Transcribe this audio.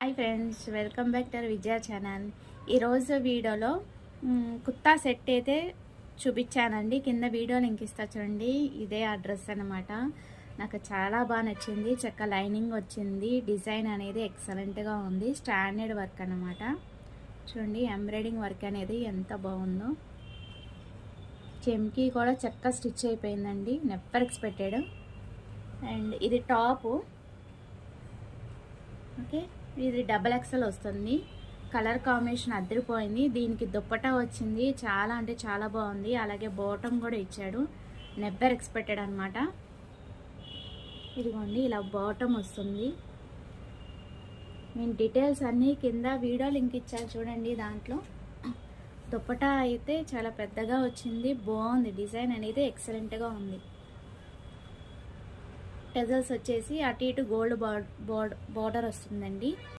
Hi friends, welcome back to Vijaya channel. ఈరోజు వీడియోలో kurta set అయితే చూపించానండి. కింద వీడియో లింక్ ఇస్తా చూడండి. ఇదే అడ్రస్ అనమాట. నాకు చాలా బాగా నచ్చింది. చక్క లైనింగ్ వచ్చింది. డిజైన్ అనేది ఎక్సలెంట్గా ఉంది. స్టాండర్డ్ వర్క్ అనమాట. చూడండి ఎంబ్రాయిడింగ్ వర్క్ అనేది ఎంత బాగుందో. చెమ్కి కూడా చక్క స్టిచ్ అయిపోయిందండి. నెప్పర్ ఎక్స్పెక్టెడ్. అండ్ ఇది టాపు. ఓకే, ఇది డబల్ ఎక్సెల్ వస్తుంది. కలర్ కాంబినేషన్ అదిరిపోయింది. దీనికి దుప్పటా వచ్చింది. చాలా అంటే చాలా బాగుంది. అలాగే బాటమ్ కూడా ఇచ్చాడు. నెబ్బర్ ఎక్స్పెక్టెడ్ అనమాట. ఇదిగోండి ఇలా బాటమ్ వస్తుంది. నేను డీటెయిల్స్ అన్నీ కింద వీడియో లింక్ ఇచ్చాను చూడండి. దాంట్లో దుప్పటా అయితే చాలా పెద్దగా వచ్చింది. బాగుంది. డిజైన్ అనేది ఎక్సలెంట్గా ఉంది. టెజల్స్ వచ్చేసి అటు ఇటు గోల్డ్ బార్డర్ వస్తుందండి.